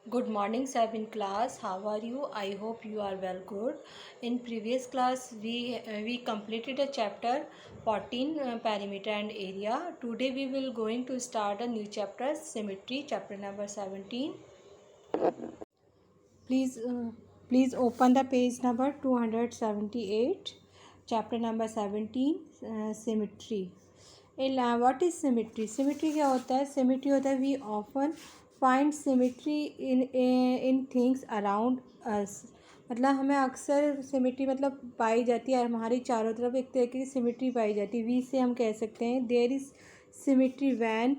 Good morning, sir, in class. How are you? I hope you are well. Good. In previous class, we completed a chapter 14 perimeter and area. Today we will going to start a new chapter symmetry, chapter number 17. Please please open the page number 278, chapter number 17, symmetry. What is symmetry? Symmetry क्या होता है? Symmetry होता है we often find symmetry in things around us. मतलब हमें अक्सर symmetry मतलब पाई जाती है, हमारी चारों तरफ एक तरह की सिमिट्री पाई जाती है. वी से हम कह सकते हैं there is symmetry when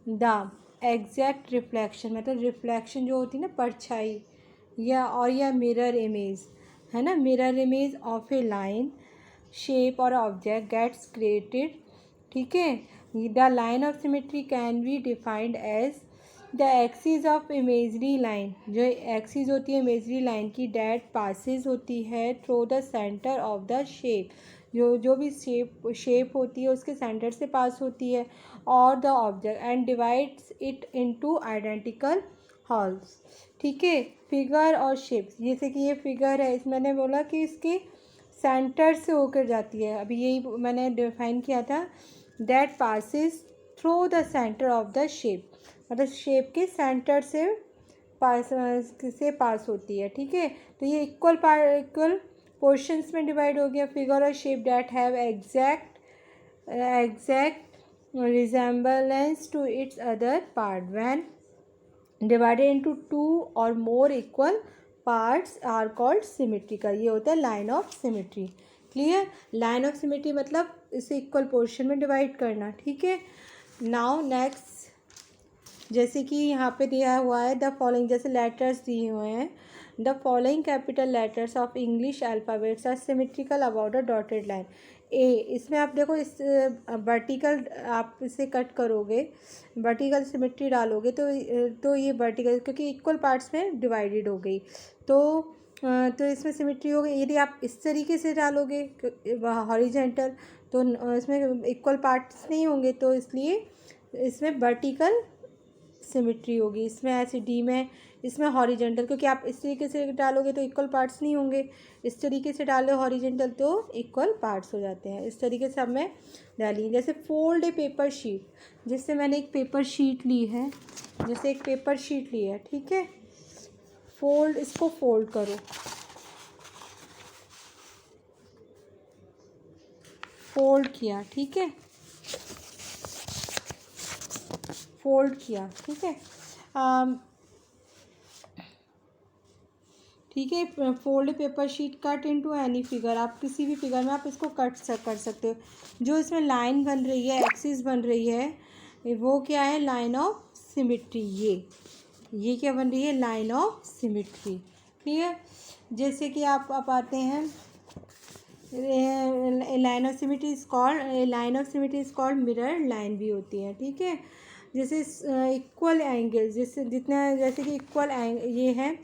the exact reflection, मतलब रिफ्लेक्शन जो होती है ना, परछाई या मिरर इमेज है ना, mirror image of a line shape और ऑब्जेक्ट गेट्स क्रिएटेड. ठीक है. The line of symmetry can be defined as the axis of imagery line, जो एक्सिस होती है इमेजरी लाइन की, डैट पासिस होती है through the centre of the shape, जो भी शेप होती है उसके सेंटर से पास होती है, और the object and divides it into identical halls. ठीक है. फिगर और शेप्स, जैसे कि ये फिगर है, इसमें मैंने बोला कि इसके सेंटर से होकर जाती है, अभी यही मैंने डिफाइन किया था, that passes through the centre of the shape, मतलब शेप के सेंटर से पास होती है. ठीक है. तो ये इक्वल पोर्शंस में डिवाइड हो गया. फिगर और shape that have exact resemblance to its other part when divided into two or more equal parts are called symmetrical. ये होता है line of symmetry. Clear. Line of symmetry मतलब इसे equal portion में divide करना. ठीक है. नाउ नेक्स्ट, जैसे कि यहाँ पे दिया हुआ है द फॉलोइंग, जैसे लेटर्स दिए हुए हैं, the following capital letters of English alphabets are symmetrical about a dotted line. A, इसमें आप देखो, इस वर्टिकल आप इसे कट करोगे, वर्टिकल सिमेट्री डालोगे तो ये वर्टिकल, क्योंकि इक्वल पार्ट्स में डिवाइडेड हो गई, तो इसमें सिमेट्री हो गई. यदि आप इस तरीके से डालोगे हॉरिजेंटल, तो इसमें इक्वल पार्ट्स नहीं होंगे, तो इसलिए इसमें वर्टिकल सिमेट्री होगी. इसमें ऐसे डी में, इसमें हॉरिजेंटल, क्योंकि आप इस तरीके से डालोगे तो इक्वल पार्ट्स नहीं होंगे, इस तरीके से डालो हॉरिजेंटल तो इक्वल पार्ट्स हो जाते हैं. इस तरीके से अब मैं डाली. जैसे फोल्ड ए पेपर शीट, जिससे मैंने एक पेपर शीट ली है, जैसे एक पेपर शीट ली है. ठीक है. फोल्ड, इसको फोल्ड करो, फोल्ड किया. ठीक है. फोल्ड किया. ठीक है. ठीक है. Fold paper sheet cut into any figure, आप किसी भी फिगर में आप इसको कर सकते हो. जो इसमें लाइन बन रही है, एक्सिस बन रही है, वो क्या है? Line of symmetry. ये क्या बन रही है? Line of symmetry. ठीक है. जैसे कि आप आते हैं, line of symmetry is called mirror line भी होती है. ठीक है. जैसे इक्वल एंगल, जैसे कि इक्वल ये है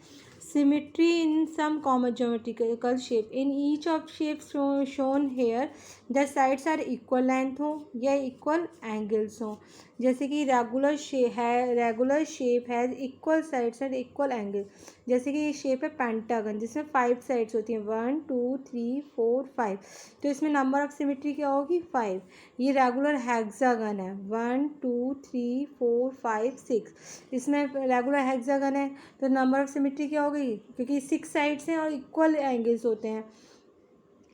symmetry in some common geometrical shape. In each of shapes shown here, the sides are equal length हो या equal angles हो. जैसे कि regular shape has equal sides and equal angle. जैसे कि ये शेप है पेंटागन, जिसमें 5 साइड्स होती हैं, 1 2 3 4 5, तो इसमें नंबर ऑफ सिमेट्री क्या होगी? 5. ये रेगुलर हेक्सागन है, 1 2 3 4 5 6, इसमें रेगुलर हेक्सागन है, तो नंबर ऑफ सिमेट्री क्या होगी? क्योंकि 6 साइड्स हैं और इक्वल एंगल्स होते हैं,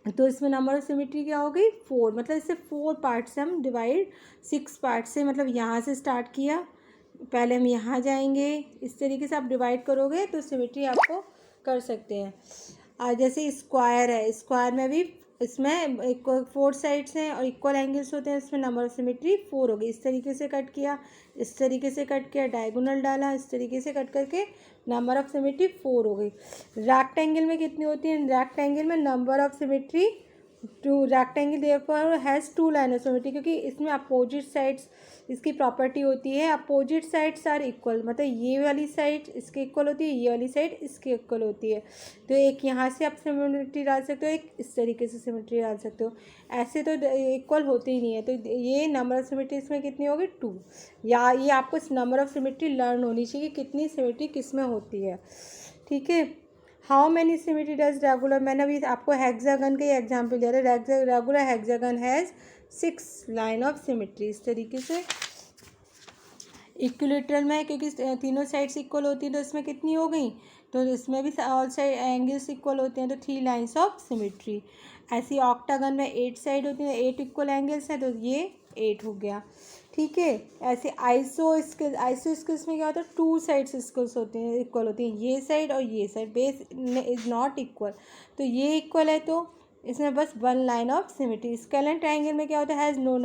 तो इसमें नंबर ऑफ सिमेट्री क्या होगी? 4. मतलब इससे 4 पार्ट से हम डिवाइड, 6 पार्ट से, मतलब यहाँ से स्टार्ट किया, पहले हम यहाँ जाएंगे, इस तरीके से आप डिवाइड करोगे तो सिमेट्री आपको कर सकते हैं. जैसे स्क्वायर है, स्क्वायर में भी इसमें 4 साइड्स हैं और इक्वल एंगल्स होते हैं, इसमें नंबर ऑफ सिमेट्री 4 होगी. इस तरीके से कट किया, इस तरीके से कट किया, डायगोनल डाला, इस तरीके से कट करके नंबर ऑफ सिमेट्री 4 हो गई. रेक्टेंगल में कितनी होती है? रेक्टेंगल में number of symmetry two rectangle therefore has two line of symmetry, क्योंकि इसमें अपोजिट साइड्स इसकी प्रॉपर्टी होती है, अपोजिट साइड्स आर इक्वल, मतलब ये वाली साइड इसके इक्वल होती है, ये वाली साइड इसके इक्वल होती है। तो एक यहाँ से आप सिमेट्री डाल सकते हो, एक इस तरीके से सिमेट्री डाल सकते हो, ऐसे तो इक्वल होते ही नहीं है। तो ये नंबर ऑफ सिमेट्री इसमें कितनी होगी 2, या ये आपको नंबर ऑफ सिमेट्री लर्न होनी चाहिए कितनी सिमेट्री किस में होती है, ठीक है। How many symmetry does regular, मैंने अभी आपको हेक्सागन का ही एग्जाम्पल दिया था, regular hexagon has 6 line of symmetry. इस तरीके से इक्विलेटरल में, क्योंकि तीनों साइड्स इक्वल होती हैं तो इसमें कितनी हो गई, तो इसमें भी ऑल साइड एंगल्स इक्वल होते हैं, तो 3 लाइन्स ऑफ सिमेट्री। ऐसी ऑक्टागन में 8 साइड होती हैं, 8 इक्वल एंगल्स हैं, तो ये 8 हो गया, ठीक है। ऐसे आइसो स्केल्स में क्या होता है, 2 साइड्स स्केल्स होते हैं, इक्वल होती हैं, ये साइड और ये side, base is not equal, तो ये इक्वल है तो इसमें बस 1 line of symmetry. Scalene triangle में क्या होता है, has no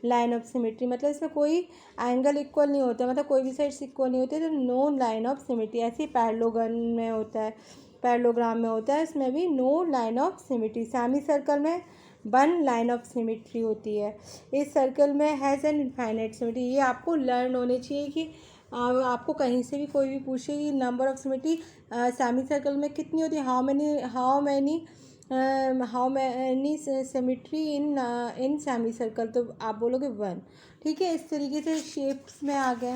line of symmetry, मतलब इसमें कोई एंगल इक्वल नहीं होता, मतलब कोई भी साइड्स इक्वल नहीं होते, तो नो लाइन ऑफ सिमेट्री। ऐसे ही पैरेललोग्राम में होता है, पैरेललोग्राम में होता है, इसमें भी no line of symmetry. Semi circle में 1 लाइन ऑफ सिमेट्री होती है। इस सर्कल में हैज़ एन इनफाइनाइट सिमेट्री। ये आपको लर्न होने चाहिए कि आपको कहीं से भी कोई भी पूछे कि number of symmetry semi circle में कितनी होती है, how many symmetry in semi circle, तो आप बोलोगे 1, ठीक है। इस तरीके से शेप्स में आ गए,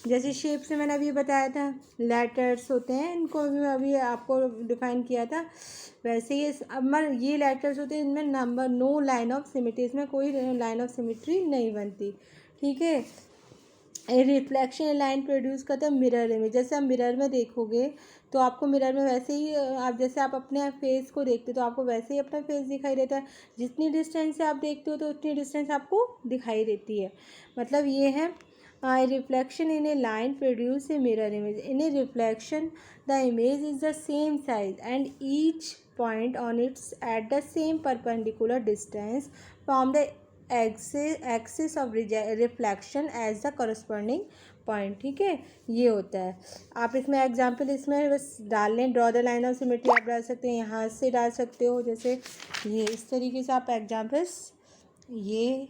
जैसे शेप से मैंने अभी बताया था लेटर्स होते हैं, इनको भी मैं अभी आपको डिफाइन किया था, वैसे ही अब ये लेटर्स होते हैं, इनमें number no line of symmetry, इसमें कोई लाइन ऑफ सिमेट्री नहीं बनती, ठीक है। रिफ्लेक्शन लाइन प्रोड्यूस करता है मिरर इमेज, जैसे आप मिरर में देखोगे तो आपको मिरर में वैसे ही आप जैसे आप अपने फेस को देखते हो तो आपको वैसे ही अपना फेस दिखाई देता है, जितनी डिस्टेंस से आप देखते हो तो उतनी डिस्टेंस आपको दिखाई देती है, मतलब ये है reflection in a line produce a mirror image. In a reflection the image is the same size and each point on its at the same perpendicular distance from the axis of reflection as the corresponding point, ठीक है। ये होता है, आप इसमें example इसमें बस डाल लें, draw the line of symmetry आप डाल सकते हैं, यहाँ से डाल सकते हो, जैसे ये इस तरीके से आप एग्जांपल्स ये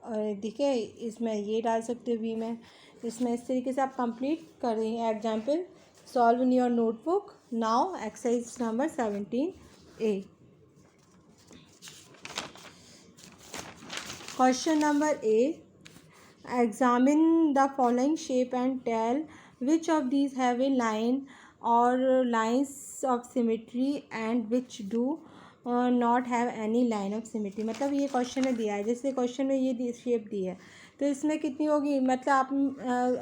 और देखिए इसमें ये डाल सकते हो, वी में इसमें इस तरीके से आप कंप्लीट कर रही हैं example. Solve in your notebook now exercise number 17A। Question number A. Examine the following shape and tell which of these have a line or lines of symmetry and which do not have any line of symmetry। मतलब ये question में दिया है, जैसे question में ये shape दी है तो इसमें कितनी होगी, मतलब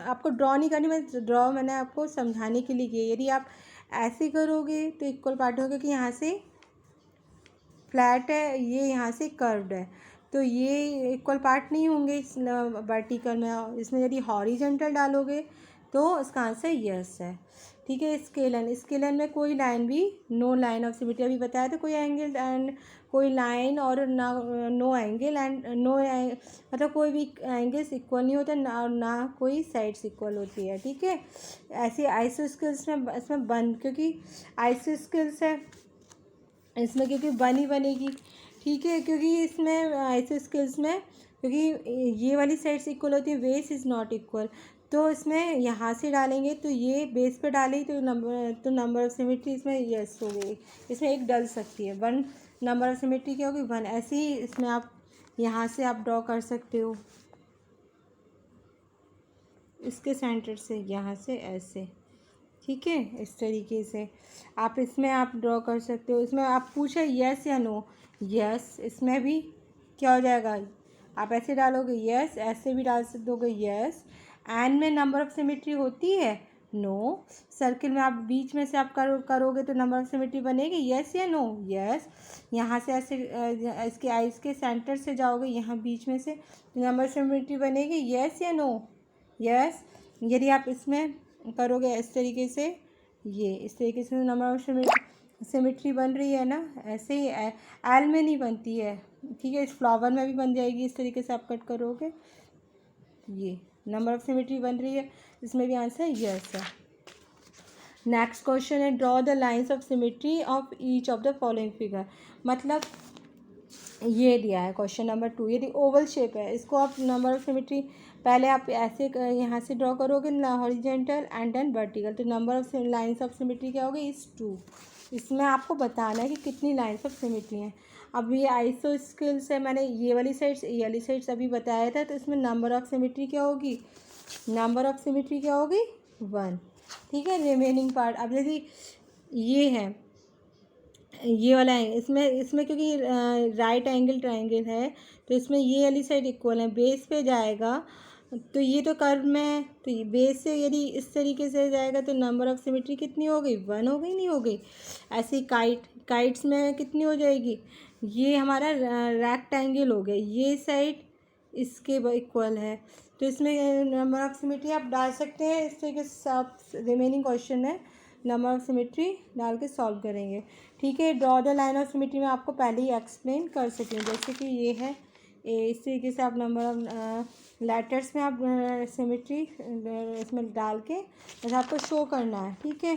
आपको ड्रॉ नहीं करनी, मैं ड्रॉ मैंने आपको समझाने के लिए किया। यदि आप ऐसे करोगे तो इक्वल पार्ट होगा कि यहाँ से फ्लैट है, ये यहाँ से कर्व्ड है, तो ये इक्वल पार्ट नहीं होंगे इस वर्टिकल में। इसमें यदि हॉरिजेंटल डालोगे तो इसका आंसर यस है, ठीक है। स्केलन में कोई लाइन भी नो लाइन ऑफ सिमेट्री, अभी बताया था, कोई एंगल एंड कोई लाइन और नो एंगल एंड नो मतलब कोई भी एंगल्स इक्वल नहीं होते ना कोई साइड्स इक्वल होती है, ठीक है। ऐसे आइसोस्केल्स में इसमें क्योंकि आइसोस्केल्स है इसमें क्योंकि बनी बनेगी, ठीक है, क्योंकि इसमें ऐसे स्किल्स में क्योंकि ये वाली साइड्स इक्वल होती है, बेस इज़ नॉट इक्वल, तो इसमें यहाँ से डालेंगे तो ये बेस पे डालेंगे तो नंबर ऑफ सिमेट्री इसमें यस हो गई, इसमें एक डल सकती है, 1 नंबर ऑफ सिमेट्री क्या होगी 1। ऐसे ही इसमें आप यहाँ से आप ड्रॉ कर सकते हो, इसके सेंटर से यहाँ से ऐसे, ठीक है। इस तरीके से आप इसमें आप ड्रॉ कर सकते हो। इसमें आप पूछे यस या नो, यस, इसमें भी क्या हो जाएगा, आप ऐसे डालोगे यस, ऐसे भी डाल दोगे यस। एंड में नंबर ऑफ सिमेट्री होती है नो, सर्किल में आप बीच में से आप करोगे तो नंबर ऑफ सिमेट्री बनेगी यस या नो, यस। यहाँ से ऐसे इसके आइस के सेंटर से जाओगे यहाँ बीच में से नंबर ऑफ सिमेट्री बनेगी यस या नो, यस। यदि आप इसमें करोगे इस तरीके से, ये इस तरीके से नंबर ऑफ सिमेट्री बन रही है ना, ऐसे ही एल में नहीं बनती है, ठीक है। इस फ्लावर में भी बन जाएगी, इस तरीके से आप कट करोगे, ये नंबर ऑफ सिमेट्री बन रही है, इसमें भी आंसर यस है। नेक्स्ट क्वेश्चन है draw the lines of symmetry of each of the following figure. मतलब ये दिया है क्वेश्चन नंबर 2, यदि ओवल शेप है इसको आप नंबर ऑफ सिमेट्री पहले आप ऐसे यहाँ से ड्रॉ करोगे हॉरिजेंटल एंड देन वर्टिकल, तो number of lines of symmetry क्या होगी इस 2। इसमें आपको बताना है कि कितनी लाइन्स ऑफ सिमेट्री हैं। अब ये आइसो स्केल्स है, मैंने ये वाली साइड्स अभी बताया था, तो इसमें नंबर ऑफ सिमेट्री क्या होगी, नंबर ऑफ सिमेट्री क्या होगी 1। ठीक है, रिमेनिंग पार्ट अब यदि ये है ये वाला है, इसमें इसमें क्योंकि राइट एंगल ट्रायंगल है तो इसमें ये वाली साइड इक्वल है, बेस पे जाएगा तो ये तो कर्व में है, तो ये बेस से यदि इस तरीके से जाएगा तो नंबर ऑफ सिमेट्री कितनी हो गई 1 हो गई, नहीं हो गई। ऐसे ही काइट्स में कितनी हो जाएगी, ये हमारा रेक्टेंगल हो गया, ये साइड इसके इक्वल है, तो इसमें नंबर ऑफ सिमेट्री आप डाल सकते हैं। इस तरीके से आप रिमेनिंग क्वेश्चन है नंबर ऑफ सिमेट्री डाल के सॉल्व करेंगे। ठीक है, draw the line of symmetry में आपको पहले ही एक्सप्लेन कर सकें, जैसे कि ये है इस तरीके से आप नंबर ऑफ लेटर्स में आप सिमेट्री इसमें डाल के बस आपको शो करना है। ठीक है,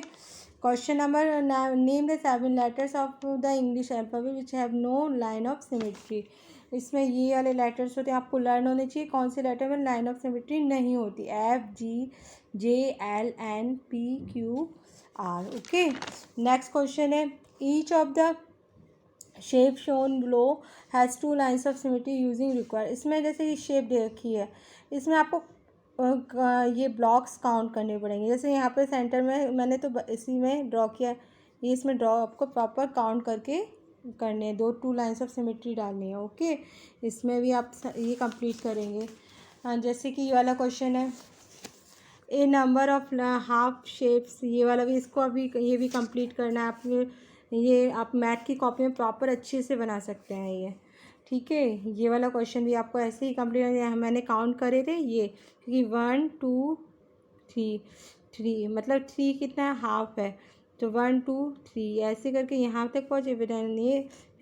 question number name the 7 letters of the English alphabet which have no line of symmetry. इसमें ये वाले लेटर्स होते हैं, आपको लर्न होने चाहिए कौन से लेटर में लाइन ऑफ सिमेट्री नहीं होती, FGJLNPQR। ओके, नेक्स्ट क्वेश्चन है each of the shape shown below has 2 lines of symmetry using require. इसमें जैसे ये शेप दे रखी है, इसमें आपको ये ब्लॉक्स काउंट करने पड़ेंगे। जैसे यहाँ पे सेंटर में मैंने तो इसी में ड्रॉ किया, ये इसमें ड्रॉ आपको प्रॉपर काउंट करके करने हैं, 2 लाइन्स ऑफ सिमेट्री डालनी है। ओके, इसमें भी आप ये कंप्लीट करेंगे। जैसे कि ये वाला क्वेश्चन है ए नंबर ऑफ हाफ शेप्स, ये वाला भी इसको अभी ये भी कंप्लीट करना है। आप ये आप मैथ की कॉपी में प्रॉपर अच्छे से बना सकते हैं ये। ठीक है, ये वाला क्वेश्चन भी आपको ऐसे ही कंप्लीट, मैंने काउंट करे थे ये, क्योंकि 1 2 3 मतलब 3 कितना हाफ है, तो 1 2 3 ऐसे करके यहाँ तक पहुँचे। फिर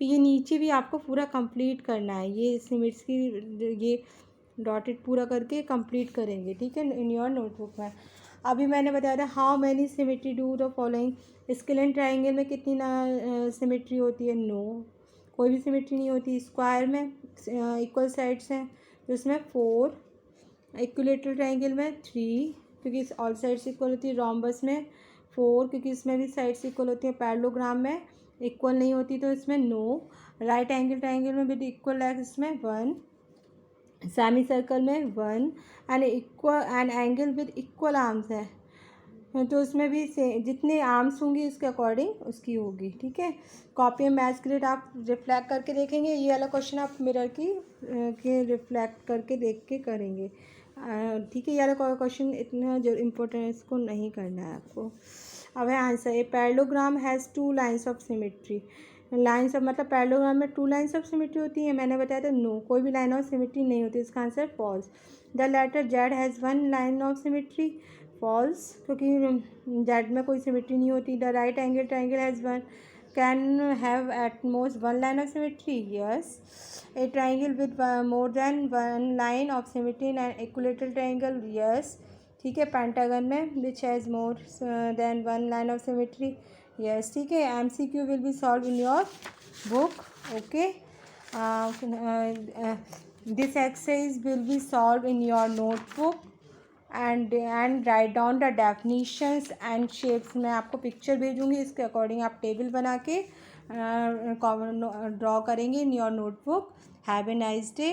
ये नीचे भी आपको पूरा कंप्लीट करना है, ये सिमेट्स की ये डॉटेड पूरा करके कंप्लीट करेंगे। ठीक है, इन योर नोटबुक में। अभी मैंने बताया था how many symmetry do the following. Scalene triangle में कितनी सिमेट्री होती है, नो, कोई भी सिमेट्री नहीं होती। स्क्वायर में इक्वल साइड्स हैं तो इसमें 4, इक्विलेटरल ट्राइंगल में 3 क्योंकि ऑल साइड्स इक्वल होती है। रोम्बस में 4 क्योंकि इसमें भी साइड्स इक्वल होती है। पैरेललोग्राम में इक्वल नहीं होती तो इसमें नो। राइट एंगल ट्राइंगल में भी इक्वल है, इसमें 1। सेमी सर्कल में 1 and angle with equal arms है तो उसमें भी जितने आर्म्स होंगी उसके अकॉर्डिंग उसकी होगी। ठीक है, कॉपी में मैच ग्रेड आप रिफ्लेक्ट करके देखेंगे, ये वाला क्वेश्चन आप मिरर की के रिफ्लेक्ट करके देख के करेंगे। ठीक है, ये वाला क्वेश्चन इतना जो इम्पोर्टेंट है इसको नहीं करना है आपको। अब है answer, a parallelogram has 2 lines of symmetry. Lines of मतलब पैरेललोग्राम में 2 लाइन्स ऑफ सिमेट्री होती है, मैंने बताया था नो, कोई भी लाइन ऑफ सिमेट्री नहीं होती, इसका answer false. The letter Z has 1 line of symmetry, false, क्योंकि जेड में कोई सिमेट्री नहीं होती। The right angle triangle has 1 can have at most 1 line of symmetry, yes. A triangle with more than 1 line of symmetry in an equilateral triangle, yes. ठीक है, pentagon में which has more than 1 line of symmetry, yes. ठीक है, MCQ will be solve in your book. Okay, this exercise will be solve in your notebook and write down the definitions and shapes. मैं आपको picture भेजूँगी, इसके according आप table बना के draw करेंगे इन your notebook. Have a nice day.